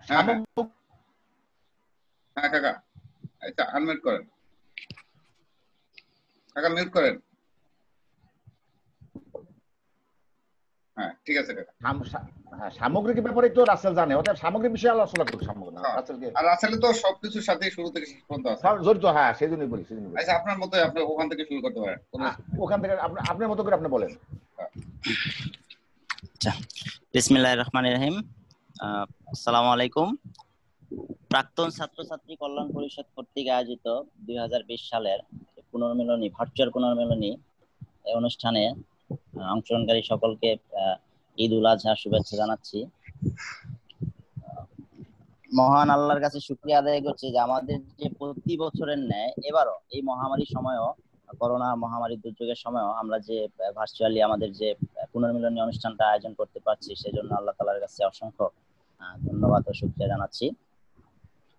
হ্যাঁ হ্যাঁ কাকা, আচ্ছা আনমিউট করেন কাকা, মিউট করেন। হ্যাঁ ঠিক আছে কাকা। হ্যাঁ, সামগ্রিক ব্যাপারে তো রাসেল জানে, অর্থাৎ সামগ্রিক বিষয়ে আলোচনা করুক। রাসেলকে আর আসলে তো সবকিছুর সাথে শুরু থেকে শেষ পর্যন্ত আছে জড়িত। হ্যাঁ, সেই জন্যই বলি। আচ্ছা আপনার মতো আপনি ওখান থেকে শুরু করতে পারেন, ওখান থেকে আপনার মতো করে আপনি বলেন। আচ্ছা, বিসমিল্লাহির রহমানির রহিম। আসসালামু আলাইকুম। প্রাক্তন ছাত্রছাত্রী কল্যাণ পরিষদ কর্তৃক আয়োজিত 2020 সালের পুনর্মিলনী, ভার্চুয়াল পুনর্মিলনী এই অনুষ্ঠানে অংশগ্রহণকারী সকলকে ঈদ উল আজহা শুভেচ্ছা জানাচ্ছি। মহান আল্লাহর কাছে শুকরিয়া আদায় করছি যে আমাদের যে প্রতি বছরের ন্যায় এবারও এই মহামারীর সময়ও, করোনা মহামারীর দুর্যোগের সময়ও আমরা যে ভার্চুয়ালি আমাদের যে পুনর্মিলনী অনুষ্ঠানটা আয়োজন করতে পারছি, সেজন্য আল্লাহ তাআলার কাছে অসংখ্য ধন্যবাদ ও শুকরিয়া জানাচ্ছি।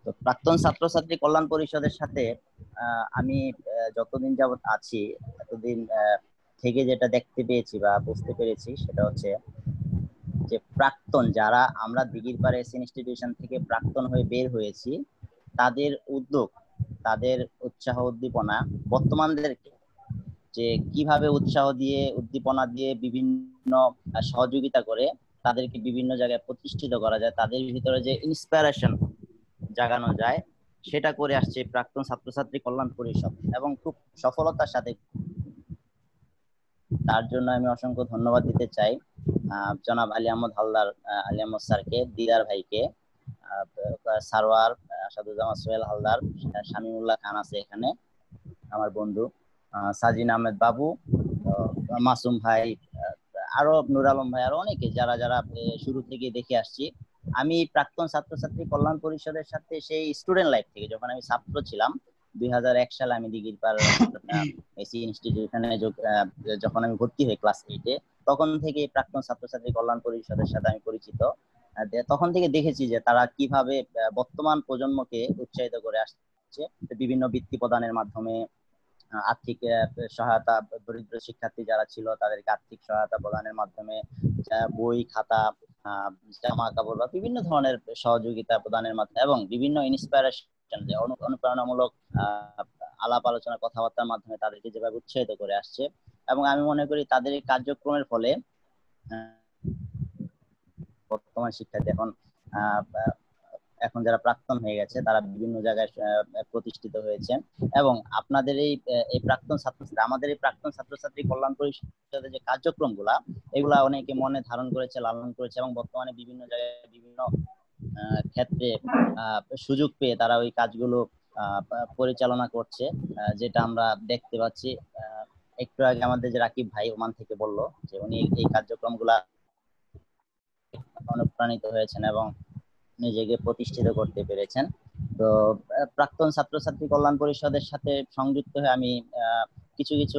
তো প্রাক্তন ছাত্রছাত্রী কল্যাণ পরিষদের সাথে আমি যতদিন যাবত আছি, এতদিন থেকে যেটা দেখতে পেয়েছি বা বুঝতে পেরেছি, সেটা হচ্ছে যে প্রাক্তন যারা আমরা দিঘির পাড়ে ইনস্টিটিউশন থেকে প্রাক্তন হয়ে বের হয়েছি, তাদের উদ্যোগ, তাদের উৎসাহ উদ্দীপনা বর্তমানদেরকে যে কিভাবে উৎসাহ দিয়ে, উদ্দীপনা দিয়ে, বিভিন্ন সহযোগিতা করে তাদেরকে বিভিন্ন জায়গায় প্রতিষ্ঠিত করা যায়, তাদের ভিতরে যে ইন্সপিরেশন জাগানো যায়, সেটা করে আসছে প্রাক্তন ছাত্রছাত্রী কল্যাণ পরিষদ, এবং খুব সফলতার সাথে। তার জন্য আমি অসংখ্য ধন্যবাদ দিতে চাই জনাব আলী আহমদ হালদার, আলী আহমদ স্যারকে, দিদার ভাইকে, সারওয়ার, আসাদুজ্জামান সোহেল হালদার, শামীমুল্লাহ খান আছে এখানে আমার বন্ধু, সাজিন আহমেদ বাবু, মাসুম ভাই, আরো নুর আলম ভাই, আরো অনেকে যারা যারা শুরু থেকে দেখে আসছি। আমি প্রাক্তন ছাত্রছাত্রী কল্যাণ পরিষদের সাথে সেই স্টুডেন্ট লাইফ থেকে, যখন আমি ছাত্র ছিলাম 2001 সালে, আমি দিঘির পাড় এসি ইনস্টিটিউশনে যখন আমি ভর্তি হই ক্লাস 8-এ, তখন থেকে প্রাক্তন ছাত্রছাত্রী কল্যাণ পরিষদের সাথে আমি পরিচিত। তখন থেকে দেখেছি যে তারা কিভাবে বর্তমান প্রজন্মকে উৎসাহিত করে আসছে বিভিন্ন বৃত্তি প্রদানের মাধ্যমে, আর্থিক সহায়তা, দরিদ্র শিক্ষার্থী যারা ছিল তাদেরকে আর্থিক সহায়তা প্রদানের মাধ্যমে, বই খাতা, জামা কাপড় বা বিভিন্ন ধরনের সহযোগিতা প্রদানের মাধ্যমে, এবং বিভিন্ন ইন্সপিরেশন, যে অনুপ্রেরণামূলক আলাপ আলোচনা, কথাবার্তার মাধ্যমে তাদেরকে যেভাবে উৎসাহিত করে আসছে। এবং আমি মনে করি তাদের এই কার্যক্রমের ফলে বর্তমান শিক্ষার্থী এখন যারা প্রাক্তন হয়ে গেছে, তারা বিভিন্ন জায়গায় প্রতিষ্ঠিত হয়েছে। এবং আপনাদের এই প্রাক্তন ছাত্রছাত্রী, আমাদের এই প্রাক্তন ছাত্রছাত্রী কল্যাণ পরিষদের যে কার্যক্রমগুলা, এগুলা অনেকে মনে ধারণ করেছে, লালন করেছে, এবং বর্তমানে বিভিন্ন জায়গায় বিভিন্ন ক্ষেত্রে সুযোগ পেয়ে তারা ওই কাজগুলো পরিচালনা করছে, যেটা আমরা দেখতে পাচ্ছি। একটু আগে আমাদের যে রাকিব ভাই ওমান থেকে বলল যে উনি এই কার্যক্রমগুলা অনুপ্রাণিত হয়েছেন এবং নিজেকে প্রতিষ্ঠিত করতে পেরেছেন। তো প্রাক্তন ছাত্রছাত্রী কল্যাণ পরিষদের সাথে সংযুক্ত হয়ে আমি কিছু কিছু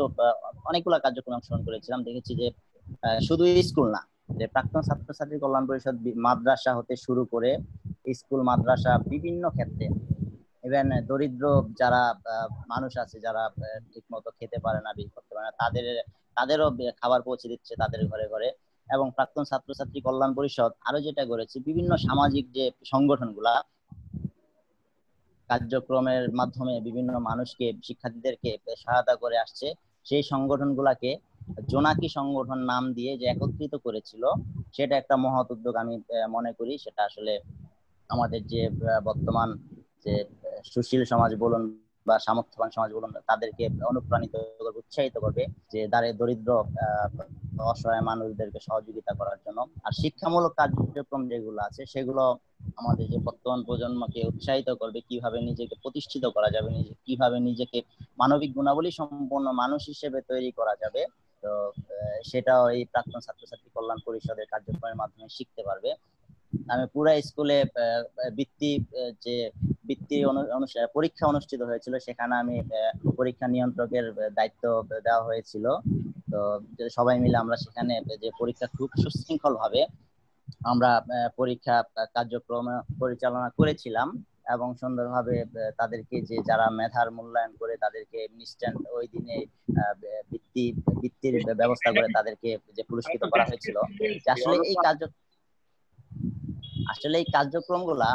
অনেকগুলো কার্যক্রম অংশগ্রহণ করেছিলাম। দেখেছি যে শুধু স্কুল না, যে প্রাক্তন ছাত্রছাত্রী কল্যাণ পরিষদ মাদ্রাসা হতে শুরু করে স্কুল, মাদ্রাসা, বিভিন্ন ক্ষেত্রে, ইভেন দরিদ্র যারা মানুষ আছে, যারা ঠিক মতো খেতে পারে না, বিক্রি করতে পারে না, তাদেরও খাবার পৌঁছে দিচ্ছে তাদের ঘরে ঘরে। এবং প্রাক্তন ছাত্রছাত্রী কল্যাণ পরিষদ আরো যেটা করেছে, বিভিন্ন সামাজিক যে সংগঠনগুলা কার্যক্রমের মাধ্যমে বিভিন্ন মানুষকে, শিক্ষার্থীদেরকে সহায়তা করে আসছে, সেই সংগঠনগুলাকে জোনাকি সংগঠন নাম দিয়ে যে একত্রিত করেছিল, সেটা একটা মহৎ উদ্যোগ আমি মনে করি। সেটা আসলে আমাদের যে বর্তমান যে সুশীল সমাজ বলুন বা সামর্থ্যবান সমাজ বলুন, তাদেরকে অনুপ্রাণিত করবে, উৎসাহিত করবে যে দরিদ্র অসহায় মানুষদেরকে সহযোগিতা করার জন্য। আর শিক্ষামূলক কার্যক্রম যেগুলো আছে, সেগুলো আমাদের যে বর্তমান প্রজন্মকে উৎসাহিত করবে কিভাবে নিজেকে প্রতিষ্ঠিত করা যাবে, কিভাবে নিজেকে মানবিক গুণাবলী সম্পন্ন মানুষ হিসেবে তৈরি করা যাবে। তো সেটাও এই প্রাক্তন ছাত্রছাত্রী কল্যাণ পরিষদের কার্যক্রমের মাধ্যমে শিখতে পারবে। আমি পুরা স্কুলে বৃত্তি পরীক্ষা অনুষ্ঠিত হয়েছিল, সেখানে আমি পরীক্ষা নিয়ন্ত্রকের দায়িত্ব দেওয়া হয়েছিল। তো সবাই মিলে আমরা সেখানে যে পরীক্ষা খুব সুশৃঙ্খল ভাবে আমরা পরীক্ষা কার্যক্রম পরিচালনা করেছিলাম, এবং সুন্দরভাবে তাদেরকে যে যারা মেধার মূল্যায়ন করে তাদেরকে ইনস্ট্যান্ট ওই দিনে বৃত্তির ব্যবস্থা করে তাদেরকে যে পুরস্কৃত করা হয়েছিল। আসলে এই আসলে এই কার্যক্রমগুলা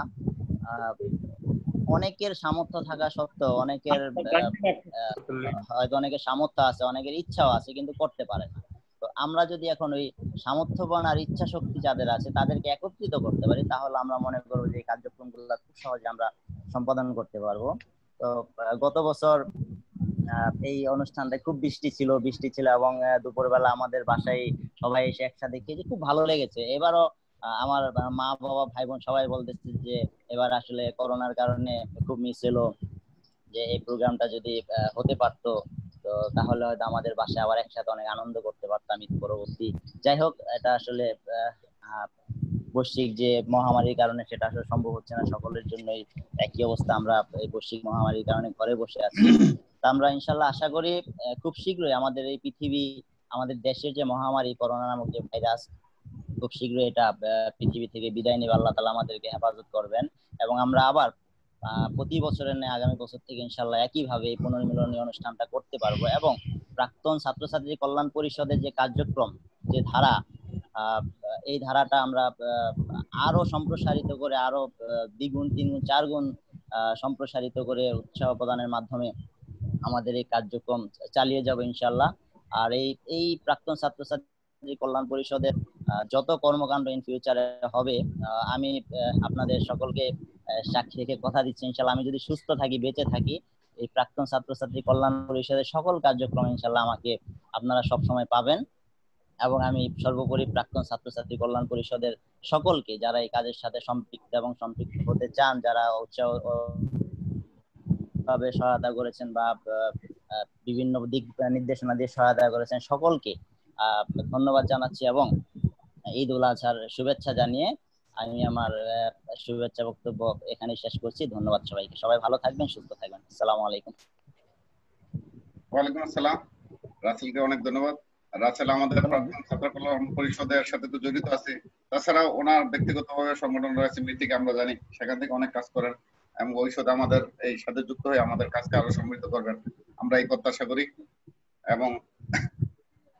অনেকের সামর্থ্য থাকা সত্ত্বেও অনেকের হয়তো অনেকের সামর্থ্য আছে, অনেকের ইচ্ছাও আছে, কিন্তু করতে পারে না। তো আমরা যদি এখন ওই সামর্থ্যবান আর ইচ্ছা শক্তি যাদের আছে তাদেরকে একত্রিত করতে পারি, তাহলে আমরা মনে করবো যে এই কার্যক্রমগুলো খুব সহজে আমরা সম্পাদন করতে পারবো। তো গত বছর এই অনুষ্ঠানটা খুব বৃষ্টি ছিল এবং দুপুরবেলা আমাদের বাসায় সবাই এসে একসাথে খেয়েছি, খুব ভালো লেগেছে। এবারও আমার মা বাবা ভাই বোন সবাই বলতেছে যে এবার আসলে করোনার কারণে খুব মিস হলো, যে এই প্রোগ্রামটা যদি হতে পারতো তো তাহলে হয়তো আমাদের বাসায় আবার একসাথে অনেক আনন্দ করতে পারতাম ঈদ পরবর্তী। যাই হোক, এটা আসলে বৈশ্বিক যে মহামারীর কারণে সেটা আসলে সম্ভব হচ্ছে না সকলের জন্যই একই অবস্থা। আমরা এই বৈশ্বিক মহামারীর কারণে ঘরে বসে আছি। তা আমরা ইনশাল্লাহ আশা করি খুব শীঘ্রই আমাদের এই পৃথিবী, আমাদের দেশের যে মহামারী করোনা নামক যে ভাইরাস, খুব শীঘ্রই এটা পৃথিবী থেকে বিদায় নিয়ে আল্লাহ তাআলা আমাদেরকে হেফাজত করবেন এবং আমরা আবার প্রতি বছরের ন্যায় আগামী বছর থেকে ইনশাল্লাহ একইভাবে এই পুনর্মিলনী অনুষ্ঠানটা করতে পারবো। এবং প্রাক্তন ছাত্রছাত্রী কল্যাণ পরিষদের যে কার্যক্রম, যে ধারা, এই ধারাটা আমরা আরো সম্প্রসারিত করে, আরো দ্বিগুণ তিনগুণ চারগুণ সম্প্রসারিত করে উৎসাহ প্রদানের মাধ্যমে আমাদের এই কার্যক্রম চালিয়ে যাব ইনশাল্লাহ। আর এই প্রাক্তন ছাত্রছাত্রী কল্যাণ পরিষদের যত কর্মকাণ্ড ইন ফিউচারে হবে, আমি আপনাদের সকলকে সাক্ষী রেখে কথা দিচ্ছি ইনশাল্লাহ, আমি যদি সুস্থ থাকি, বেঁচে থাকি, এই প্রাক্তন ছাত্রছাত্রী কল্যাণ পরিষদের সকল কার্যক্রম ইনশাল্লাহ আমাকে আপনারা সব সময় পাবেন। এবং আমি সর্বোপরি প্রাক্তন ছাত্রছাত্রী কল্যাণ পরিষদের সকলকে, যারা এই কাজের সাথে সম্পৃক্ত এবং সম্পৃক্ত হতে চান, যারা উৎসাহ ভাবে সহায়তা করেছেন বা বিভিন্ন দিক নির্দেশনা দিয়ে সহায়তা করেছেন, সকলকে ধন্যবাদ জানাচ্ছি এবং ঈদ উল আজহার শুভেচ্ছা জানিয়ে আমি আমার শুভেচ্ছা বক্তব্য এখানে শেষ করছি। ধন্যবাদ সবাইকে। সবাই ভালো থাকবেন, সুস্থ থাকবেন। আসসালামু আলাইকুম। ওয়ালাইকুম আসসালাম। রাসেলকে অনেক ধন্যবাদ। রাসেল আমাদের প্রাক্তন ছাত্র কল্যাণ পরিষদের সাথে তো জড়িত আছে, তাছাড়া ওনার ব্যক্তিগতভাবে সংগঠন রয়েছে মিটিকে, আমরা জানি সেখান থেকে অনেক কাজ করেন এবং ভবিষ্যতে আমাদের এই সাথে যুক্ত হয়ে আমাদের কাজকে আরো সমৃদ্ধ করবেন, আমরা এই প্রত্যাশা করি। এবং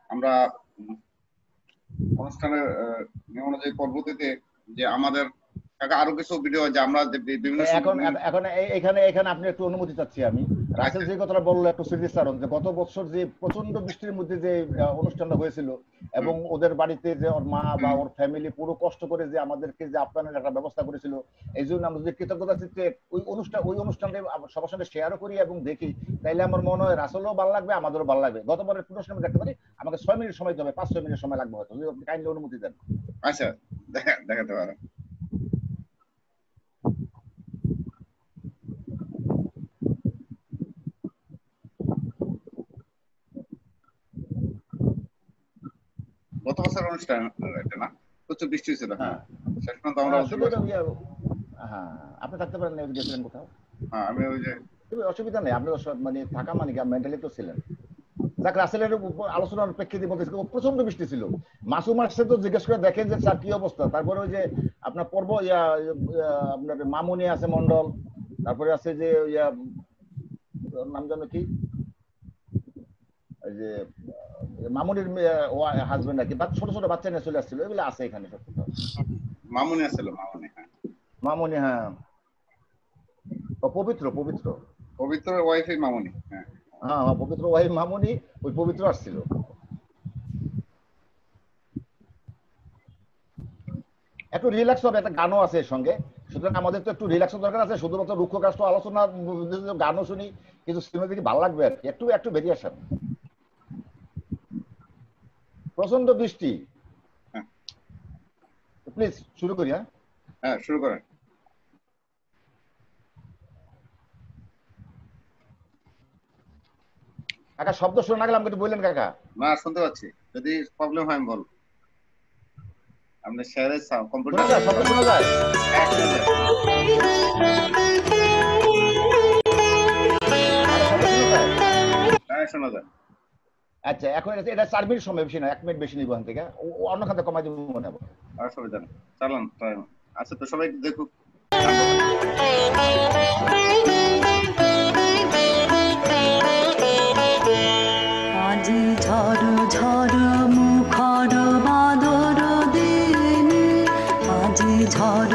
আমরা অনুষ্ঠানের নিয়ম অনুযায়ী পরবর্তীতে যে আমাদের আরো কিছু ভিডিও যে আমরা বিভিন্ন এখন এখানে আপনি একটু অনুমতি চাচ্ছি আমি। রাসেল যে কথাটা বললো একটু স্মৃতিচারণ, যে গত বছর যে প্রচন্ড বৃষ্টির মধ্যে যে অনুষ্ঠানটা হয়েছিল এবং ওদের বাড়িতে যে ওর মা বা ওর ফ্যামিলি পুরো কষ্ট করে যে আমাদেরকে যে আপনাদের একটা ব্যবস্থা করেছিল, এই জন্য আমরা যদি কৃতজ্ঞতা চিত্তে ওই অনুষ্ঠানটা সবার সঙ্গে শেয়ারও করি এবং দেখি, তাইলে আমার মনে হয় রাসেলও ভালো লাগবে, আমাদেরও ভালো লাগবে। গতবারের অনুষ্ঠান আমি দেখতে পারি, আমাকে 6 মিনিট সময় দেবে, 5-6 মিনিট সময় লাগবে হয়তো, যদি আপনি কাইন্ডলি অনুমতি দেন। আচ্ছা, দেখাতে পারেন। গত বছর অনুষ্ঠান এটা না, প্রচুর বৃষ্টি হয়েছিল। হ্যাঁ, শেষ পর্যন্ত আমরা আপনি থাকতে পারেন, গেছিলেন কোথাও? হ্যাঁ, আমি ওই যে অসুবিধা নেই, আপনি মানে থাকা মানে মেন্টালি তো ছিলেন। যাক, রাসেলের আলোচনার প্রেক্ষিতে বলতেছি প্রচন্ড বৃষ্টি ছিল। মাসুম আসছে তো জিজ্ঞেস করে দেখেন যে স্যার কি অবস্থা। তারপরে ওই যে আপনার আপনার মামুনি আছে মন্ডল, তারপরে আছে যে নাম জানো কি, ওই যে মামুনির হাজবেন্ড আর কি, ছোট ছোট বাচ্চা নিয়ে চলে আসছিল, এগুলো আছে এখানে সব। মামুনি আসছিল, মামুনি, হ্যাঁ, পবিত্র ওয়াইফই মামুনি। হ্যাঁ হ্যাঁ, পবিত্র ওয়াইফ মামুনি, ওই পবিত্র আসছিল। একটু রিল্যাক্স হবে, একটা গানও আছে এর সঙ্গে, সুতরাং আমাদের তো একটু রিল্যাক্সের দরকার আছে। শুধুমাত্র রুক্ষ কাষ্ট আলোচনা, গানও শুনি, কিন্তু সিনেমা দেখি ভালো লাগবে আর কি, একটু বেরিয়ে আসেন। প্রচন্ড বৃষ্টি, প্লিজ শুরু করি। হ্যাঁ, শুরু করেন। কাকা শব্দ শোনা না গেলে আমাকে একটু বললেন কাকা। না, শুনতে পাচ্ছি, যদি প্রবলেম হয় আমি বল। আপনি শেয়ারে কম্পিউটার শব্দ শোনা যায়? হ্যাঁ, শোনা যায়। আচ্ছা, এখন এটা 4 মিনিট সময়, বেশি না, 1 মিনিট বেশি নিব এখান থেকে, অন্য খাতে কমাই দেবো মনে হবে। অসুবিধা নেই, চালান। আচ্ছা, তো সবাই দেখুক। আজি ঝড় ঝড় মুখর বাদর দিনে, আজি ঝড়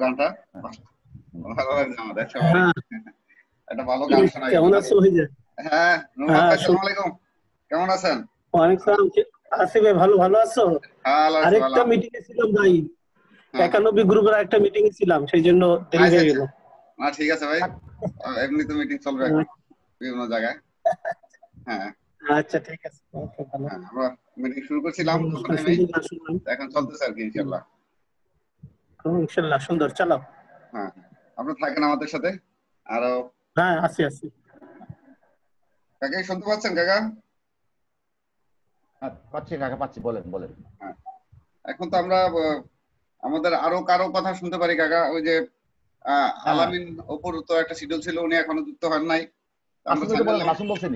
গানটা ভালো লাগছে আমাদের সবাই হ্যাঁ, একটা ভালো গান শোনাই কেমন আছো ভাইয়া? হ্যাঁ নুরুল হ্যাঁ, ভাই আসসালামু আলাইকুম কেমন আছেন অনেক সালাম। আছি ভাই, ভালো ভালো আছো? হ্যাঁ আল্লাহ আরেকটা আলহামদুলিল্লাহ মিটিং এ ছিলাম ভাই, হ্যাঁ 91 গ্রুপের একটা মিটিং এ ছিলাম, সেই জন্য দেরি আচ্ছা হয়ে আচ্ছা গেল। না ঠিক আছে ভাই এমনি তো মিটিং চলবে এখন বিভিন্ন জায়গায় হ্যাঁ আচ্ছা ঠিক আছে, ওকে, ভালো। হ্যাঁ আমরা মিটিং শুরু করছিলাম তখন আমি সুন্দর গান শুনলাম। এখন চলতেছে আর কি ইনশাআল্লাহ ইনশাল্লাহ সুন্দর, চালাও। হ্যাঁ আপনি থাকেন আমাদের সাথে আরো হ্যাঁ, আছি আছি। কাকা শুনতে পাচ্ছেন কাকা পাচ্ছি কাকা, পাচ্ছি, বলেন বলেন। হ্যাঁ এখন তো আমরা আমাদের আরো কারো কথা শুনতে পারি কাকা ওই যে আলামিন অপুর তো একটা শিডিউল ছিল উনি এখনো যুক্ত হন নাই আমরা মাসুমকে বলেন, মাসুম বলছেন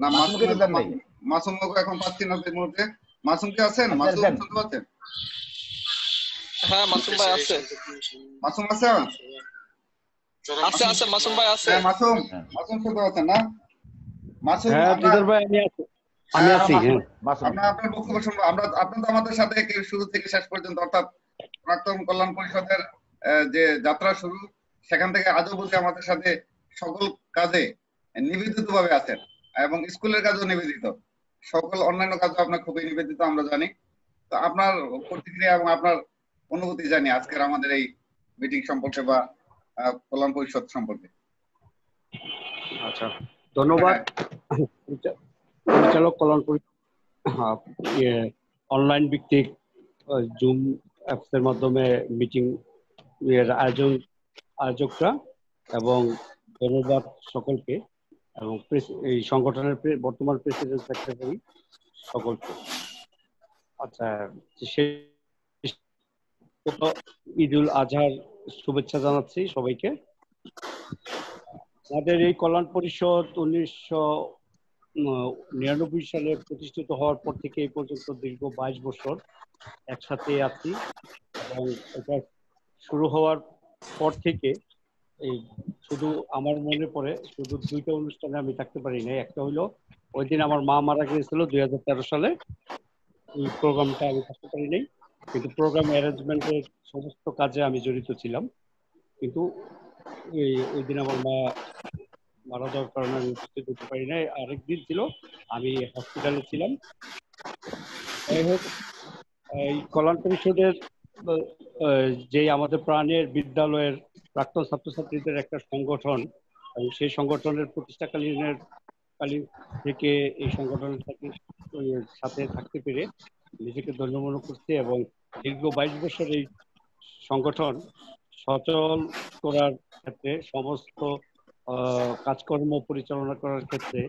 না মাসুমকে তো দেন নাই। মাসুমকে এখন পাচ্ছি না এই মুহূর্তে মাসুম কি আছেন আচ্ছা, মাসুম দেন। শুনতে পাচ্ছেন হ্যাঁ মাসুম ভাই আছে মাসুম আছেন আছে মাসুম ভাই আছে হ্যাঁ মাসুম মাসুম শুনতে পাচ্ছেন না মাসুম হ্যাঁ দিদার ভাই, আমি আছি। হ্যাঁ, মাসুম আমরা আপনার বক্তব্য শুনবো আমরা আপনি তো আমাদের সাথে শুরু থেকে শেষ পর্যন্ত অর্থাৎ প্রাক্তন কল্যাণ পরিষদের যে যাত্রা শুরু সেখান থেকে আজও বুঝি আমাদের সাথে সকল কাজে নিবেদিত ভাবে আছেন এবং স্কুলের কাজও নিবেদিত সকল অন্যান্য কাজও আপনার খুবই নিবেদিত আমরা জানি তো আপনার প্রতিক্রিয়া এবং আপনার অনুভূতি জানি আজকের আমাদের এই মিটিং সম্পর্কে বা কল্যাণ পরিষদ সম্পর্কে আচ্ছা ধন্যবাদ পরিচালক কল্যাণ পরিষদ অনলাইন ভিত্তিক জুম অ্যাপস এর মাধ্যমে মিটিং এর আয়োজকরা এবং ধন্যবাদ সকলকে এবং এই সংগঠনের বর্তমান প্রেসিডেন্ট সেক্রেটারি সকলকে। আচ্ছা ঈদুল আজহার শুভেচ্ছা জানাচ্ছি সবাইকে। আমাদের এই কল্যাণ পরিষদ 1999 সালে প্রতিষ্ঠিত হওয়ার পর থেকে এই পর্যন্ত দীর্ঘ 22 বছর একসাথে আছি এবং এটা শুরু হওয়ার পর থেকে এই শুধু আমার মনে পড়ে শুধু দুইটা অনুষ্ঠানে আমি থাকতে পারি না। একটা হলো ওই দিন আমার মা মারা গিয়েছিল 2013 সালে, এই প্রোগ্রামটা আমি থাকতে পারি নাই, কিন্তু প্রোগ্রাম অ্যারেঞ্জমেন্টের সমস্ত কাজে আমি জড়িত ছিলাম। কিন্তু ওই দিন আমার মা মারা যাওয়ার কারণে আমি উপস্থিত হতে পারি নাই। আরেকদিন ছিল আমি হসপিটালে ছিলাম। যাই হোক, এই কল্যাণ পরিষদের যে আমাদের প্রাণের বিদ্যালয়ের প্রাক্তন ছাত্রছাত্রীদের একটা সংগঠন এবং সেই সংগঠনের প্রতিষ্ঠাকালীন থেকে এই সংগঠনের সাথে থাকতে পেরে নিজেকে ধন্য মনে করছি এবং দীর্ঘ 22 বছর এই সংগঠন সচল করার ক্ষেত্রে সমস্ত কাজকর্ম পরিচালনা করার ক্ষেত্রে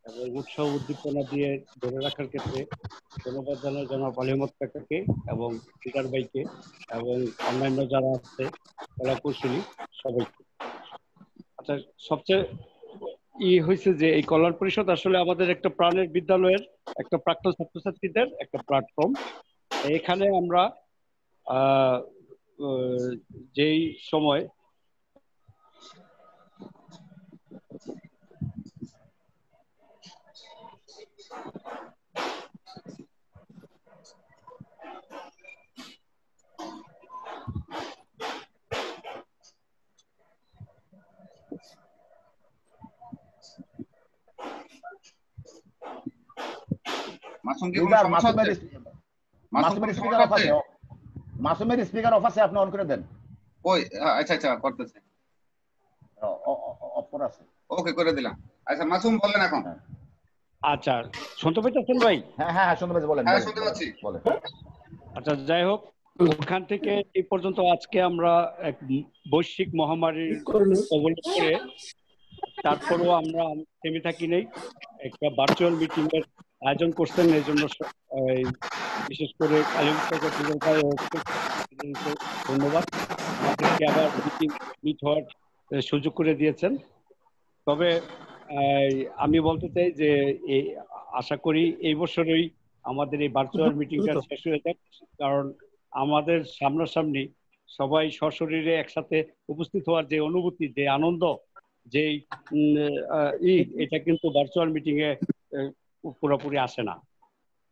এবং উৎসাহ উদ্দীপনা দিয়ে ধরে রাখার ক্ষেত্রে ধন্যবাদ জানাই জনাব আলিমত কাকাকে এবং পিটার ভাইকে এবং অন্যান্য যারা আছে কলা কৌশলী সবাইকে। আচ্ছা, সবচেয়ে হয়েছে যে এই কল্যাণ পরিষদ আসলে আমাদের একটা প্রাণের বিদ্যালয়ের একটা প্রাক্তন ছাত্রছাত্রীদের একটা প্ল্যাটফর্ম। এখানে আমরা যেই সময় মাসুমের স্পিকার অফ আছে, আপনি অন করে দেন। ওই আচ্ছা আচ্ছা করতেছে, অফ করা আছে, ওকে করে দিলাম। আচ্ছা মাসুম বলেন এখন। আচ্ছা শুনতে পাচ্ছেন ভাই? হ্যাঁ হ্যাঁ শুনতে পাচ্ছি, বলেন। হ্যাঁ শুনতে পাচ্ছি, বলেন। আচ্ছা যাই হোক, ওখান থেকে এই পর্যন্ত আজকে আমরা এক বৈশ্বিক মহামারীর কবলে পড়ে তারপরেও আমরা থেমে থাকি নাই, একটা ভার্চুয়াল মিটিং এর আয়োজন করছেন। এই জন্য বিশেষ করে ধন্যবাদ, আমাদেরকে আবার মিট হওয়ার সুযোগ করে দিয়েছেন। তবে আমি বলতে চাই যে আশা করি এই বছরই আমাদের এই ভার্চুয়াল মিটিংটা শেষ হয়ে যাক, কারণ আমাদের সামনাসামনি সবাই সশরীরে একসাথে উপস্থিত হওয়ার যে অনুভূতি, যে আনন্দ, যে এটা কিন্তু ভার্চুয়াল মিটিং এ পুরোপুরি আসে না।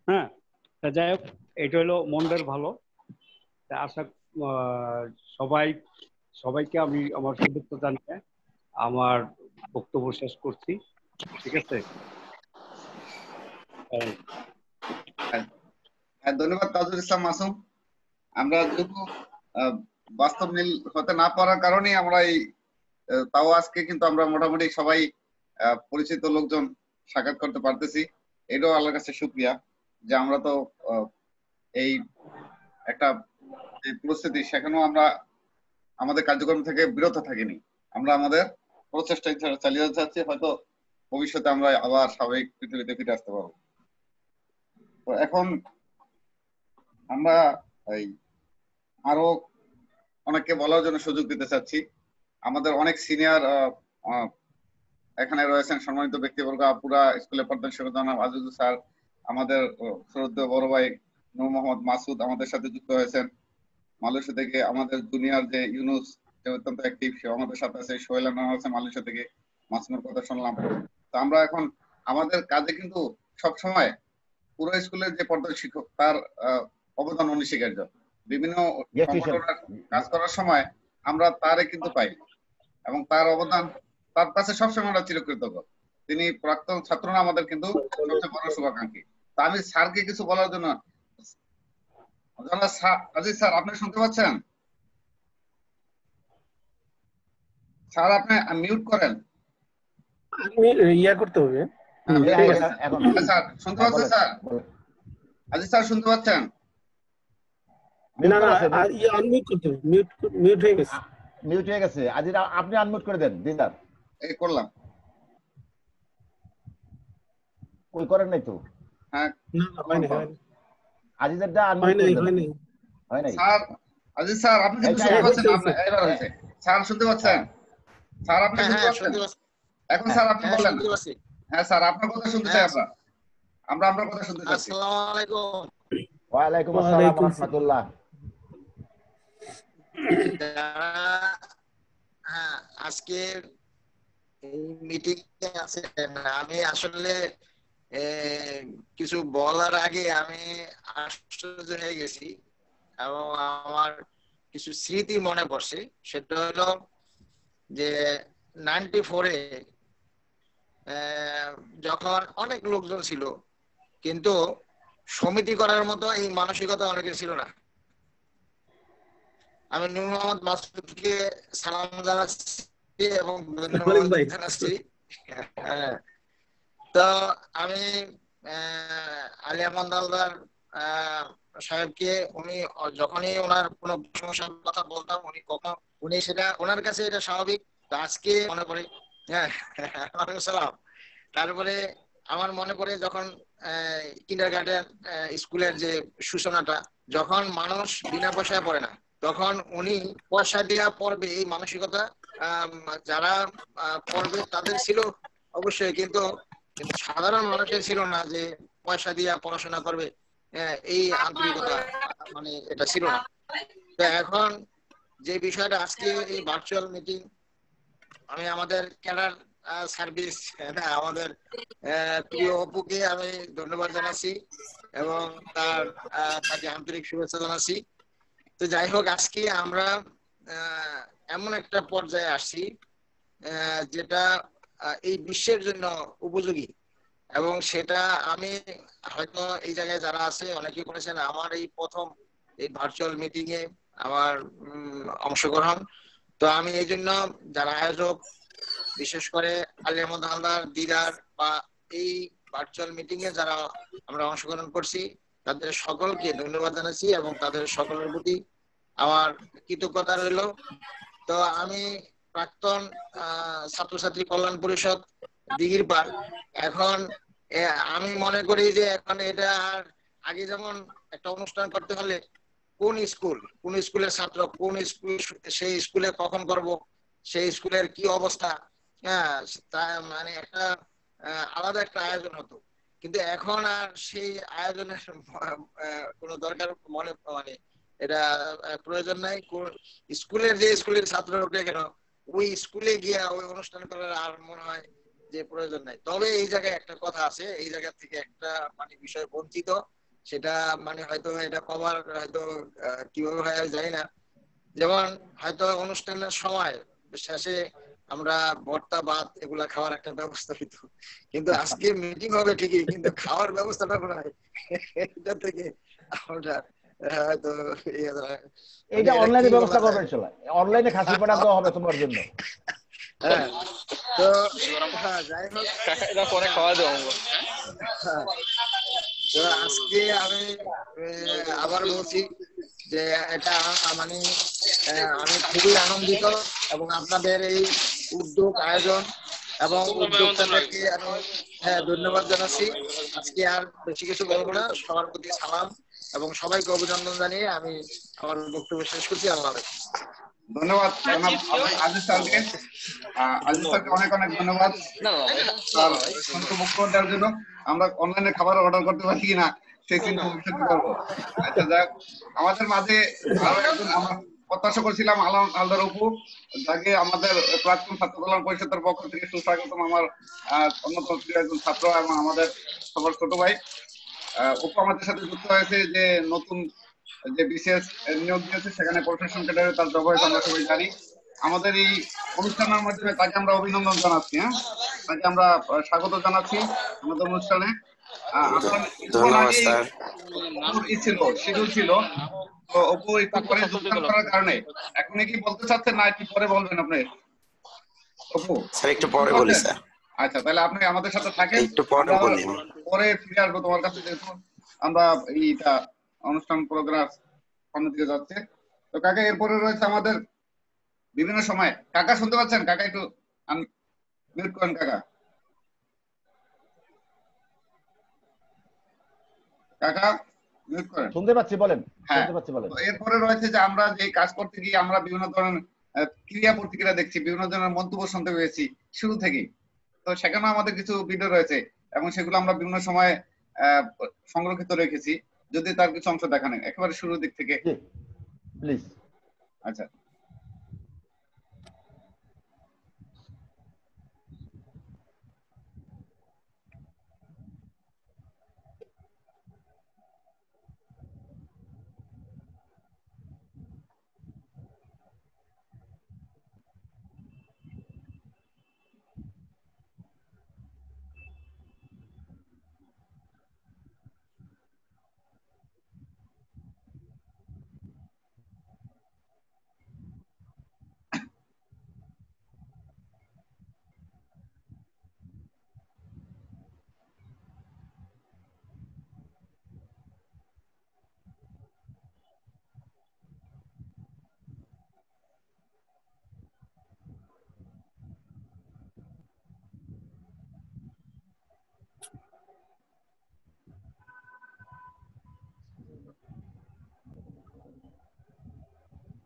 হ্যাঁ, যাই হোক, এটা হলো মন্দের ভালো। আশা সবাই সবাইকে আমি আমার শুভেচ্ছা জানিয়ে আমার বক্তব্য শেষ করছি। ঠিক আছে? ধন্যবাদ তাজুল ইসলাম মাসুম। আমরা যেহেতু বাস্তব মিল হতে না পারার কারণে আমরা এই তাও আজকে কিন্তু আমরা মোটামুটি সবাই পরিচিত লোকজন সাক্ষাৎ করতে পারতেছি। এটাও আল্লাহর কাছে শুকরিয়া যে আমরা তো এই একটা যে পরিস্থিতি সেখানেও আমরা আমাদের কার্যক্রম থেকে বিরত থাকিনি। আমরা আমাদের প্রচেষ্টা চালিয়ে যাচ্ছি, হয়তো ভবিষ্যতে আমরা আবার স্বাভাবিক পৃথিবীতে ফিরে আসতে পারবো। তো এখন আমরা এই আরো অনেককে বলার জন্য সুযোগ দিতে চাচ্ছি। আমাদের অনেক সিনিয়র এখানে রয়েছেন সম্মানিত ব্যক্তিবর্গ, পুরা স্কুলের প্রধান শিক্ষক জনাব আজিজুল স্যার, আমাদের শ্রদ্ধেয় বড় ভাই নূর মোহাম্মদ মাসুদ আমাদের সাথে যুক্ত হয়েছেন মালয়েশিয়া থেকে। আমাদের জুনিয়র যে ইউনুস, যে অত্যন্ত অ্যাক্টিভ, সে আমাদের সাথে আছে। সোহেল আনোয়ার আছে মালয়েশিয়া থেকে, মাসুমের কথা শুনলাম। তো আমরা এখন আমাদের কাজে কিন্তু সবসময় পুরো স্কুলের যে প্রধান শিক্ষক তার অবদান অনস্বীকার্য। বিভিন্ন সংগঠনের কাজ করার সময় আমরা তারে কিন্তু পাই এবং তার অবদান, তার কাছে সবসময় আমরা চিরকৃতজ্ঞ। তিনি প্রাক্তন ছাত্ররা আমাদের কিন্তু সবচেয়ে বড় শুভাকাঙ্ক্ষী। তা আমি স্যারকে কিছু বলার জন্য, আজিজ স্যার আপনি শুনতে পাচ্ছেন? স্যার আপনি মিউট করেন। ইয়া করতে হবে। স্যার শুনতে পাচ্ছেন? স্যার আজিজ স্যার শুনতে পাচ্ছেন? না না, আনমিউট করতে হবে। মিউট হয়ে গেছে। মিউট হয়ে গেছে। আজিজ আপনি আনমিউট করে দেন দিদার। এই করলাম। কই করেন নাই তো? হ্যাঁ না হয় না। আজিজেরটা আনমিউট করে দেন। হয় নাই। স্যার আজিজ স্যার আপনি কিন্তু শুনতে পাচ্ছেন? আপনি এবার হয়েছে। স্যার শুনতে পাচ্ছেন? স্যার আপনি শুনতে পাচ্ছেন? এখন স্যার আপনি বলেন। হ্যাঁ স্যার আপনার কথা শুনতে চাই আমরা। আমরা আপনার কথা শুনতে চাচ্ছি। আসসালামু আলাইকুম। ওয়া আলাইকুম আসসালাম ওয়া রাহমাতুল্লাহ। হ্যাঁ, আজকে এই মিটিং আছে, আমি আসলে কিছু বলার আগে আমি আশ্চর্য হয়ে গেছি এবং আমার কিছু স্মৃতি মনে পড়ছে। সেটা হলো যে 94-এ যখন অনেক লোকজন ছিল, কিন্তু সমিতি করার মতো এই মানসিকতা অনেকের ছিল না। আমি নূর মোহাম্মদ মাসুদকে সালাম জানাচ্ছি এবং ধন্যবাদ জানাচ্ছি। তো আমি আলিয়ামান হালদার সাহেবকে, উনি যখনই ওনার কোনো সমস্যার কথা বলতাম উনি সেটা ওনার কাছে এটা স্বাভাবিক। তো আজকে মনে পড়ে, হ্যাঁ সালাম। তারপরে আমার মনে পড়ে যখন কিন্ডারগার্টেন স্কুলের যে সূচনাটা, যখন মানুষ বিনা পয়সায় পড়ে না, তখন উনি পয়সা দিয়া পড়বে এই মানসিকতা যারা পড়বে তাদের ছিল অবশ্যই, কিন্তু সাধারণ মানুষের ছিল না যে পয়সা দিয়া পড়াশোনা করবে, এই আন্তরিকতা মানে এটা ছিল না। তো এখন যে বিষয়টা আজকে এই ভার্চুয়াল মিটিং, আমি আমাদের ক্যাডার সার্ভিস আমাদের প্রিয় অপুকে আমি ধন্যবাদ জানাচ্ছি এবং তাকে আন্তরিক শুভেচ্ছা জানাচ্ছি। তো যাই হোক, আজকে আমরা এমন একটা পর্যায়ে আসছি যেটা এই বিশ্বের জন্য উপযোগী, এবং সেটা আমি হয়তো এই জায়গায় যারা আছে অনেকে করেছেন, আমার এই প্রথম এই ভার্চুয়াল মিটিং এ আমার অংশগ্রহণ। তো আমি এই জন্য যারা আয়োজক, বিশেষ করে আলিয়ামান হালদার, দিদার বা এই ভার্চুয়াল মিটিং এ যারা আমরা অংশগ্রহণ করছি, তাদের সকলকে ধন্যবাদ জানাচ্ছি এবং তাদের সকলের প্রতি আমার কৃতজ্ঞতা রইল। তো আমি প্রাক্তন ছাত্রছাত্রী কল্যাণ পরিষদ দিঘির পাড়, এখন আমি মনে করি যে এখন এটা আর আগে যেমন একটা অনুষ্ঠান করতে হলে কোন স্কুলের ছাত্র কোন স্কুল, সেই স্কুলে কখন করব, সেই স্কুলের কি অবস্থা, মানে একটা আলাদা একটা আয়োজন হতো। কিন্তু এখন আর সেই আয়োজনের কোনো দরকার মানে এটা প্রয়োজন নাই। স্কুলের ছাত্র উঠে কেন ওই স্কুলে গিয়া ওই অনুষ্ঠান করার আর মনে হয় যে প্রয়োজন নাই। তবে এই জায়গায় একটা কথা আছে, এই জায়গা থেকে একটা মানে বিষয় বঞ্চিত, সেটা মানে হয়তো এটা কভার হয়তো কিভাবে হয় জানি না। যেমন হয়তো অনুষ্ঠানের সময় শেষে আমরা ভর্তা ভাত এগুলা খাওয়ার একটা ব্যবস্থা হইতো, কিন্তু আজকে মিটিং হবে ঠিকই কিন্তু খাওয়ার ব্যবস্থাটা নাই। এটা থেকে আমরা হয়তো এইটা অনলাইনে ব্যবস্থা করবেন, চলে অনলাইনে খাসি পাঠা দেওয়া হবে তোমার জন্য। হ্যাঁ, তো যাই হোক, এটা পরে খাওয়া দেবো। তো আজকে আমি আবার বলছি যে এটা মানে আমি খুবই আনন্দিত এবং আপনাদের এই উদ্যোগ আয়োজন এবং উদ্যোক্তাদেরকে আমি ধন্যবাদ জানাচ্ছি। আজকে আর বেশি কিছু বলবো না, সবার প্রতি সালাম এবং সবাইকে অভিনন্দন জানিয়ে আমি আমার বক্তব্য শেষ করছি। আল্লাহ হাফেজ। ধন্যবাদ জনাব আজিজ স্যারকে। আজিজ স্যারকে অনেক অনেক ধন্যবাদ তার বক্তব্য দেওয়ার জন্য। আমরা অনলাইনে খাবার অর্ডার করতে পারি কিনা সেই চিন্তা ভবিষ্যতে করবো। আচ্ছা, যাক, আমাদের মাঝে আরো একজন আমরা প্রত্যাশা করছিলাম আলম হালদার অপু, যাকে আমাদের প্রাক্তন ছাত্র কল্যাণ পরিষদের পক্ষ থেকে সুস্বাগতম। আমার অন্যতম একজন ছাত্র এবং আমাদের সবার ছোট ভাই অপু আমাদের সাথে যুক্ত হয়েছে। যে নতুন যে বিশেষ নিয়োগ দিয়েছে সেখানে প্রফেশন ক্যাডারে তার ব্যবহার আমরা সবাই জানি। আমাদের এই অনুষ্ঠানের মাধ্যমে তাকে আমরা অভিনন্দন জানাচ্ছি। হ্যাঁ, তাকে আমরা স্বাগত জানাচ্ছি আমাদের অনুষ্ঠানে। ধন্যবাদ স্যার। শিডিউল ছিল, তো অপু একটু পরে যোগদান করার কারণে এখনই কি বলতে চাচ্ছেন না একটু পরে বলবেন আপনি? অপু স্যার একটু পরে বলি স্যার। আচ্ছা, তাহলে আপনি আমাদের সাথে থাকেন, একটু পরে বলি, পরে ফিরে আসবো তোমার কাছে, যেহেতু আমরা এইটা অনুষ্ঠান প্রোগ্রাম সামনের দিকে যাচ্ছে। তো কাকা এরপরে রয়েছে আমাদের বিভিন্ন সময়। কাকা শুনতে পাচ্ছেন? কাকা একটু মিউট করেন। কাকা কাকা মিউট করেন। শুনতে পাচ্ছি, বলেন। হ্যাঁ, শুনতে পাচ্ছি, বলেন। এরপরে রয়েছে যে আমরা যে কাজ করতে গিয়ে আমরা বিভিন্ন ধরনের ক্রিয়া প্রতিক্রিয়া দেখছি, বিভিন্ন ধরনের মন্তব্য শুনতে পেয়েছি শুরু থেকেই। তো সেখানে আমাদের কিছু ভিডিও রয়েছে এবং সেগুলো আমরা বিভিন্ন সময় সংরক্ষিত রেখেছি। যদি তার কিছু অংশ দেখান একেবারে শুরুর দিক থেকে প্লিজ। আচ্ছা,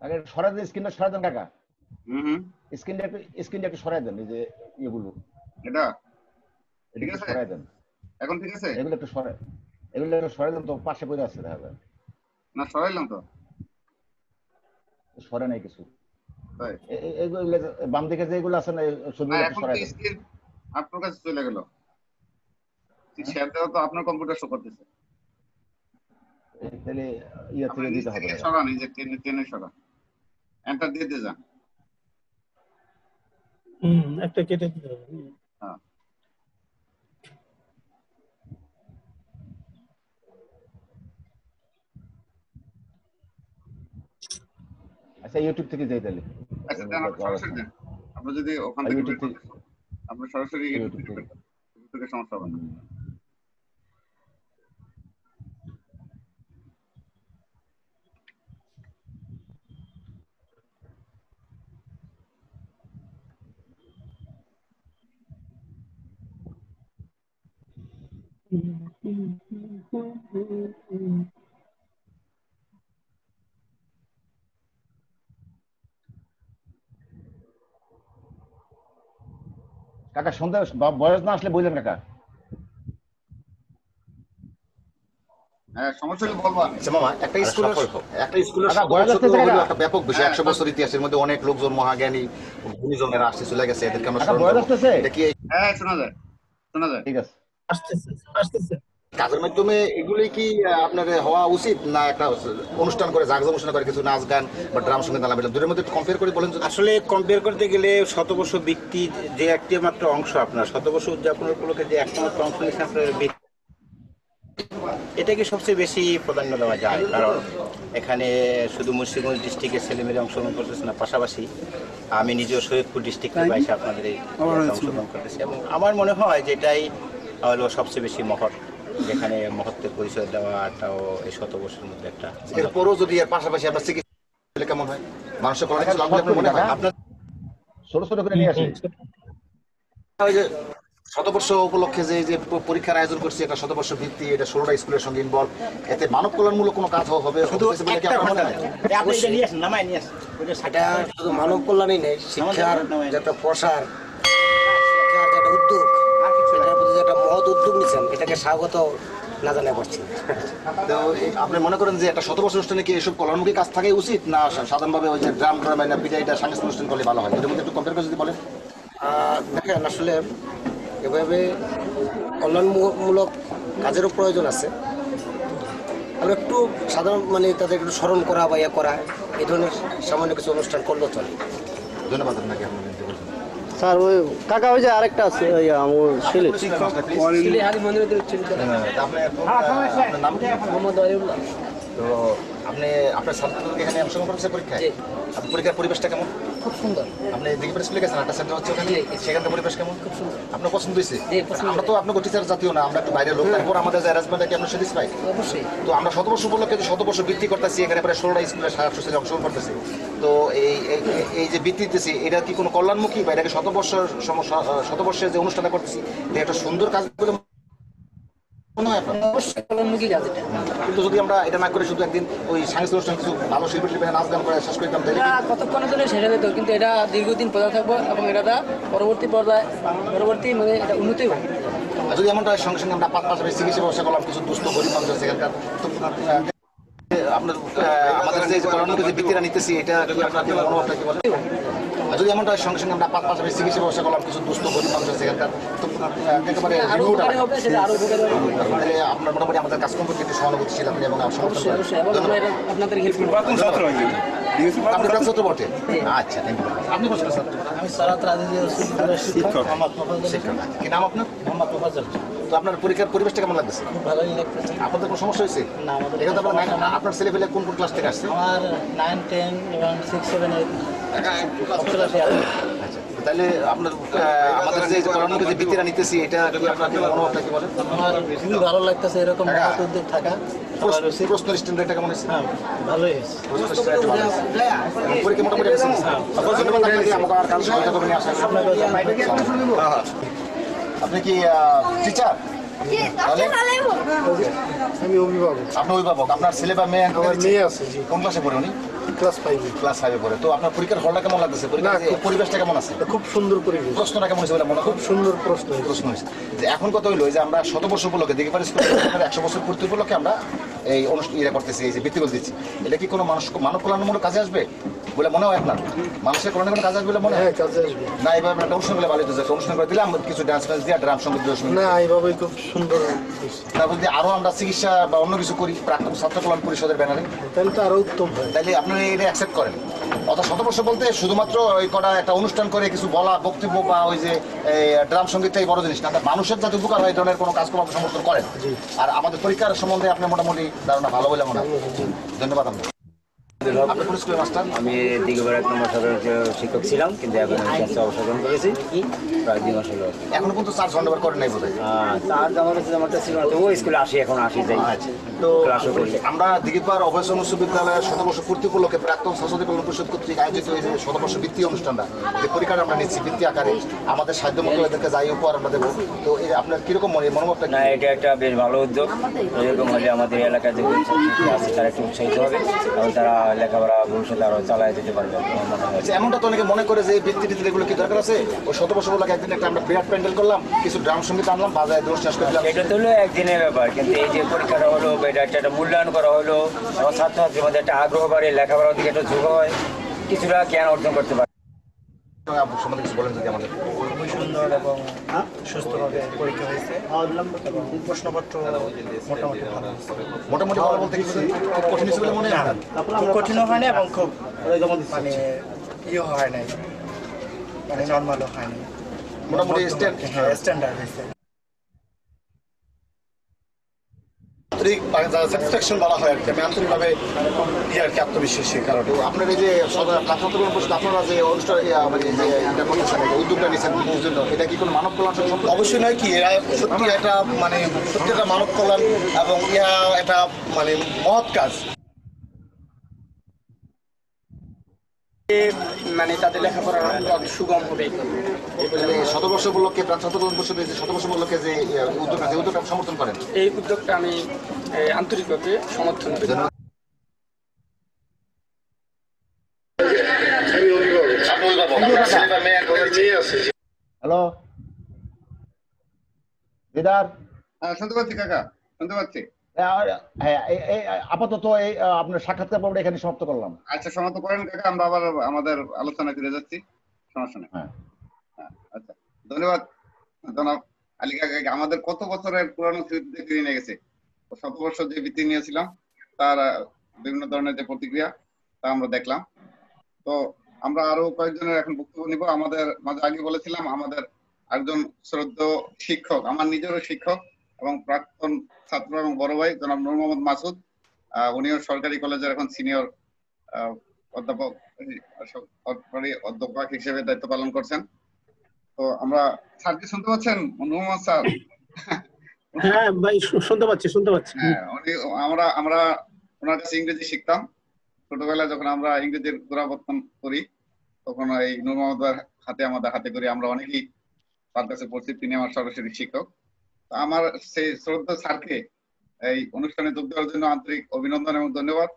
আগে সরাই দেন, স্ক্রিনটা সরাই দেন কাকা। স্ক্রিনটা একটু সরাই দেন, এই যে এগুলো এটা ঠিক আছে, সরাই দেন। এখন ঠিক আছে? এগুলো একটু সরাই দেন তো, পাশে পড়ে আছে দেখা যায় না? সরাইলাম তো, সরে নাই কিছু। বাম দিকে যেগুলো আছে না সবগুলো একটু সরাই দেন। আপনার কাছে চলে গেল, শেয়ার দেওয়া তো আপনার কম্পিউটার শো করতেছে। তাহলে ইয়া থেকে দিতে হবে, সরান, এই যে টেনে সরান, এন্টার দিয়ে দিয়ে যান। একটা কেটে দিতে হবে। হ্যাঁ, আচ্ছা ইউটিউব থেকে যাই তাহলে। আচ্ছা দেন, সরাসরি দেন। আপনি যদি ওখান থেকে আপনি সরাসরি ইউটিউব থেকে সমস্যা হবে না। কাকা সন্ধ্যা বয়স না আসলে বললেন কাকা। হ্যাঁ, সমস্যা হলে বলবো। মামা, একটা স্কুলের একটা ব্যাপক বিষয়। 100 বছর ইতিহাসের মধ্যে অনেক লোকজন মহাজ্ঞানী গুণীজনেরা আসছে চলে গেছে, এদেরকে আমরা বয়স আসতেছে। হ্যাঁ, শোনা যায়, শোনা যায়। ঠিক আছে, আসতেছে। কাজের মাধ্যমে এগুলি কি আপনার হওয়া উচিত, না একটা অনুষ্ঠান করে জাগজ অনুষ্ঠান করে কিছু নাচ গান বা ড্রাম সঙ্গীত আলাপ দুটোর মধ্যে কম্পেয়ার করে বলেন? আসলে কম্পেয়ার করতে গেলে শতবর্ষ বৃত্তি যে একটি মাত্র অংশ, আপনার শতবর্ষ উদযাপনের উপলক্ষে যে একটা মাত্র অংশ নিচ্ছে আপনার এটাকে সবচেয়ে বেশি প্রাধান্য দেওয়া যায়, কারণ এখানে শুধু মুন্সিগঞ্জ ডিস্ট্রিক্টের ছেলেমেয়েরা অংশগ্রহণ করতেছে না, পাশাপাশি আমি নিজেও শরীয়তপুর ডিস্ট্রিক্ট থেকে এসে আপনাদের এই অংশগ্রহণ করতেছি এবং আমার মনে হয় যে এটাই হলো সবচেয়ে বেশি মহৎ, যেখানে মহত্বের পরিচয় দেওয়াটাও এই শতবর্ষের মধ্যে একটা। এরপরও যদি এর পাশাপাশি আমরা চিকিৎসা কেমন হয়, মানুষের কল্যাণে কিছু লাভ মনে হয় আপনার ছোট ছোট করে নিয়ে আসি। ওই যে শতবর্ষ উপলক্ষে যে পরীক্ষার আয়োজন করছি, একটা শতবর্ষ ভিত্তি, এটা 16টা স্কুলের সঙ্গে ইনভলভ, এতে মানব কল্যাণমূলক কোনো কাজ হবে? শুধু মানব কল্যাণই নেই, শিক্ষার যেটা প্রসার, শিক্ষার যেটা উদ্যোগ, এটার প্রতি যেটা মহৎ উদ্যোগ নিচ্ছেন, এটাকে স্বাগত না জানাই পারছি। তো আপনি মনে করেন যে একটা শতবর্ষ অনুষ্ঠানে কি এসব কল্যাণমুখী কাজ থাকাই উচিত, না সাধারণভাবে ওই যে ড্রাম ড্রামা পিঠা এটা সাংস্কৃতিক অনুষ্ঠান করলে ভালো হয়? এটার মধ্যে একটু কম্পেয়ার করে যদি বলেন। দেখেন, আসলে এভাবে কল্যাণমূলক কাজেরও প্রয়োজন আছে, আমরা একটু সাধারণ মানে তাদের একটু স্মরণ করা বা ইয়ে করা, এই ধরনের সামান্য কিছু অনুষ্ঠান করলেও চলে। ধন্যবাদ আপনাকে। স্যার ওই কাকা ওই যে আরেকটা আছে ওই আমার ছেলে তো আপনি আপনার ছাত্রদেরকে এখানে অংশগ্রহণ করেছেন পরীক্ষায়? আপনার পরীক্ষার পরিবেশটা কেমন? খুব সুন্দর। আপনি দিঘিপাড়া স্কুলে গেছেন, একটা সেন্টার হচ্ছে ওখানে, সেখানকার পরিবেশ কেমন? খুব সুন্দর। আপনার পছন্দ হয়েছে? আমরা তো আপনার টিচার জাতীয় না, আমরা একটু বাইরের লোক, তারপর আমাদের যে অ্যারেঞ্জমেন্টটা কি আপনার স্যাটিসফাই? অবশ্যই। তো আমরা শতবর্ষ উপলক্ষে যে শতবর্ষ বৃত্তি করতেছি, এখানে প্রায় 16টা স্কুলের 700 ছেলে অংশগ্রহণ করতেছি, তো এই যে বৃত্তি দিতেছি, এটা কি কোনো কল্যাণমুখী বা এটাকে শতবর্ষের যে অনুষ্ঠানটা করতেছি এটা একটা সুন্দর কাজ বলে মনে হয় আপনার? কিন্তু যদি আমরা এটা না করে শুধু একদিন ওই সাংস্কৃতিক অনুষ্ঠান কিছু ভালো শিল্পী নাচ গান করে শেষ করতাম, কতক্ষণের জন্য শেষ হয়ে যেত, কিন্তু এটা দীর্ঘদিন প্রচার থাকবো এবং এটা পরবর্তী মানে এটা উন্নতি হবে। যদি এমনটা সঙ্গে সঙ্গে আমরা পাশাপাশি চিকিৎসা ব্যবস্থা করলাম, কিছু দুস্থ গরিব মানুষ আছে এখানকার, আপনার আমাদের যে কল্যাণমুখী যে বৃত্তিরা নিতেছি, এটা আপনার মনোভাবটা কি বলে? যদি এমনটা সঙ্গে সঙ্গে আমরা পাশাপাশি চিকিৎসা ব্যবস্থা করলাম, কিছু দুস্থ গরিব মানুষ আছে এখানকার, তো একেবারে আপনার মোটামুটি আমাদের কাজকর্ম করতে একটু সহানুভূতিশীল আপনি এবং আপনাদের হেল্প আপনার ছাত্র বটে। আচ্ছা, আপনি বলছেন আমি সারাত শিক্ষক। কি নাম আপনার? মোহাম্মদ তোফাজ্জল। তো আপনার পরীক্ষার পরিবেশটা কেমন লাগতেছে? খুব ভালোই লাগতেছে। আপনাদের কোনো সমস্যা হয়েছে? না, আমাদের এখানে আপনার ছেলে পেলে কোন কোন ক্লাস থেকে আসছে? আমার 9, 10 এবং 6, 7, 8 ক্লাসে আছে। আচ্ছা, তাহলে আপনার আমাদের যে কল্যাণমুখী যে বৃত্তিরা নিতেছি, এটা কি আপনার মনোভাবটা কি বলে? আমার খুবই ভালো লাগতেছে এরকম মহৎ উদ্যোগ থাকা। প্রশ্নের স্ট্যান্ডার্ডটা কেমন হয়েছে? হ্যাঁ, ভালোই হয়েছে। পরীক্ষা মোটামুটি আপনি কি টিচার? আমি অভিভাবক। আপনি অভিভাবক, আপনার ছেলে বা মেয়ে? আমার মেয়ে আছে। কোন ক্লাসে পড়ে উনি? ক্লাস 5 পড়ে। তো আপনার পরীক্ষার হলটা কেমন লাগতেছে? পরিবেশটা কেমন আছে? খুব সুন্দর পরিবেশ। প্রশ্নটা কেমন হয়েছে? খুব সুন্দর প্রশ্ন হয়েছে। যে এখন কথা হইলো যে আমরা শতবর্ষ উপলক্ষে দিঘিপাড়া স্কুলে 100 বছর পূর্তি উপলক্ষে আমরা এই অনুষ্ঠান করতেছি, এই যে বৃত্তিগুলো দিচ্ছি, এটা কি কোনো মানব কল্যাণমূলক কাজে আসবে বলে মনে হয় আপনার? মানুষের কল্যাণে কোনো কাজে আসবে বলে মনে হয়? কাজে আসবে না, এইভাবে একটা অনুষ্ঠান করলে ভালো হতো, অনুষ্ঠান করে দিলাম কিছু ডান্স ফ্যান্স দিয়ে ড্রাম সঙ্গীত না, এইভাবে খুব সুন্দর। তারপর যদি আরো আমরা চিকিৎসা বা অন্য কিছু করি প্রাক্তন ছাত্র কল্যাণ পরিষদের ব্যানারে, তাহলে তো আরো উত্তম হয়। তাহলে আপনি এটা অ্যাকসেপ্ট করেন? অর্থাৎ শতবর্ষ বলতে শুধুমাত্র ওই কটা একটা অনুষ্ঠান করে কিছু বলা বক্তব্য বা ওই যে ড্রাম সঙ্গীতটাই বড় জিনিস না, মানুষের যাতে উপকার হয় এই ধরনের কোনো কাজকর্ম আপনি সমর্থন করেন। আর আমাদের পরীক্ষার সম্বন্ধে আপনি মোটামুটি ধারণা ভালো বলে মনে হয়। ধন্যবাদ। আমি দিঘিপাড়া 1 নম্বর সাধারণ শিক্ষক ছিলাম, কিন্তু এখন আমি অবসর গ্রহণ করেছি প্রায় 2 মাস হলো। এখন কিন্তু চার্জ হ্যান্ডওভার করেন নাই বোধহয়? চার্জ আমার কাছে যেমনটা ছিল না, ওই স্কুলে আসি, এখন আসি যাই। তো আমরা দিঘিপাড়া অভয় উচ্চ বিদ্যালয়ের শতবর্ষ পূর্তি উপলক্ষে প্রাক্তন সরস্বতী কল্যাণ পরিষদ কর্তৃক আয়োজিত এই যে শতবর্ষ বৃত্তি অনুষ্ঠানটা, যে পরীক্ষাটা আমরা নিচ্ছি বৃত্তি আকারে, আমাদের সাধ্য মতো এদেরকে যাই উপহার আমরা দেবো, তো আপনার কিরকম মনোভাবটা? না, এটা একটা বেশ ভালো উদ্যোগ। এরকম হলে আমাদের এলাকায় যে আছে তারা একটু উৎসাহিত হবে এবং তারা লেখাপড়া ভবিষ্যতে আরো চালায় যেতে পারবে। এমনটা তো অনেকে মনে করে যে বৃত্তি টিত্তি এগুলো কি দরকার আছে? ওই শতবর্ষ বলে একদিন একটা আমরা বিরাট প্যান্ডেল করলাম, কিছু ড্রাম সঙ্গীত আনলাম, বাজারে দোষ শেষ করে দিলাম, এটা তো হলো একদিনের ব্যাপার। কিন্তু এই যে পরীক্ষাটা হলো, এটা একটা মূল্যায়ন করা হলো, এবং ছাত্রছাত্রীর মধ্যে একটা আগ্রহ বাড়ে, লেখাপড়ার দিকে একটা ঝোঁক হয়, কিছুটা জ্ঞান অর্জন করতে পারে। সম্বন্ধে কিছু বলেন যদি আমাদের। খুবই সুন্দর এবং সুস্থভাবে পরীক্ষা হয়েছে এবং প্রশ্নপত্র মোটামুটি ভালো হয়েছে। মোটামুটি ভালো বলতে কিছু কঠিন ছিল মনে হয় না? খুব কঠিনও হয় না এবং খুব মানে ইয়ে হয় নাই, মানে নর্মালও হয় নাই, মোটামুটি স্ট্যান্ডার্ড হয়েছে। স্যাটিসফ্যাকশন বলা হয় আর কি, আমি আন্তরিকভাবে আর কি আত্মবিশ্বাসী। কারণ আপনার এই যে ছাত্রকল্যাণ পরিষদ আপনারা যে অনুষ্ঠান মানে যে এটা করতেছেন, উদ্যোগটা নিয়েছেন বুঝির জন্য, এটা কি কোনো মানব কল্যাণ? অবশ্যই নয় কি, এরা সত্যি একটা মানে সত্যি একটা মানব কল্যাণ এবং ইহা একটা মানে মহৎ কাজ। মানে তাদের লেখাপড়া সুগম হবে। শতবর্ষ উপলক্ষে ছাত্রকল্যাণ পরিষদের যে শতবর্ষ উপলক্ষে যে উদ্যোগটা, যে উদ্যোগটা সমর্থন করেন, এই উদ্যোগটা আমি আন্তরিকভাবে সমর্থন করি। হ্যালো দিদার, শুনতে পাচ্ছি কাকা, শুনতে পাচ্ছি। আপাতত এই আপনার সাক্ষাৎকার পর্বটা এখানে সমাপ্ত করলাম। আচ্ছা, সমাপ্ত করেন কাকা, আমরা আবার আমাদের আলোচনায় ফিরে যাচ্ছি, সমস্যা নেই। আচ্ছা, ধন্যবাদ জনাব আলী কাকাকে। আমাদের কত বছরের পুরানো স্মৃতিতে ফিরে নিয়ে গেছে। 7 বছর যে বৃত্তি নিয়েছিলাম তার বিভিন্ন ধরনের যে প্রতিক্রিয়া তা আমরা দেখলাম। তো আমরা আরো কয়েকজনের এখন বক্তব্য নিব। আমাদের মাঝে আগে বলেছিলাম আমাদের একজন শ্রদ্ধেয় শিক্ষক, আমার নিজেরও শিক্ষক এবং প্রাক্তন ছাত্র এবং বড় ভাই জনাব নূর মোহাম্মদ মাসুদ, উনিও সরকারি কলেজের এখন সিনিয়র অধ্যাপক, সরকারি অধ্যাপক হিসেবে দায়িত্ব পালন করছেন। তো আমরা স্যারকে শুনতে পাচ্ছেন? নূর মোহাম্মদ স্যার? হ্যাঁ ভাই, শুনতে পাচ্ছি। হ্যাঁ, আমরা ওনার কাছে ইংরেজি শিখতাম ছোটবেলায়। যখন আমরা ইংরেজির গোড়াপত্তন করি তখন এই নূর মোহাম্মদের হাতে আমাদের হাতে করে আমরা অনেকেই তার কাছে পড়ছি। তিনি আমার সরাসরি শিক্ষক। আমার সেই শ্রদ্ধা স্যারকে এই অনুষ্ঠানে যোগ দেওয়ার জন্য আন্তরিক অভিনন্দন এবং ধন্যবাদ।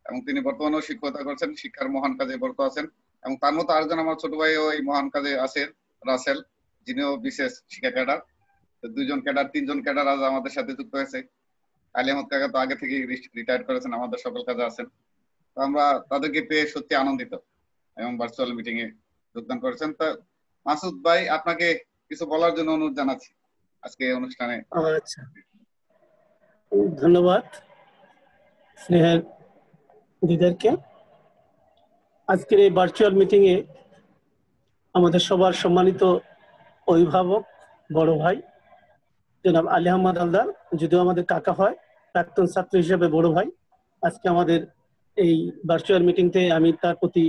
এবং তিনি বর্তমানেও শিক্ষকতা করছেন, শিক্ষার মহান কাজে বরত আছেন। এবং তার মতো আরেকজন আমার ছোট ভাইও এই মহান কাজে আছেন, রাসেল, যিনিও বিশেষ শিক্ষা ক্যাডার। 2জন ক্যাডার, 3জন ক্যাডার আজ আমাদের সাথে যুক্ত হয়েছে। আলী আহমদ কাকা তো আগে থেকে রিটায়ার্ড করেছেন, আমাদের সকল কাজে আছেন। তো আমরা তাদেরকে পেয়ে সত্যি আনন্দিত এবং ভার্চুয়াল মিটিং এ যোগদান করেছেন। তো মাসুদ ভাই, আপনাকে কিছু বলার জন্য অনুরোধ জানাচ্ছি আজকে এই অনুষ্ঠানে। আচ্ছা, ধন্যবাদ স্নেহের দিদারকে। আজকের এই ভার্চুয়াল মিটিং এ আমাদের সবার সম্মানিত অভিভাবক, বড় ভাই জনাব আলী আহমদ হালদার, যদিও আমাদের কাকা হয়, প্রাক্তন ছাত্র হিসেবে বড় ভাই, আজকে আমাদের এই ভার্চুয়াল মিটিংতে আমি তার প্রতি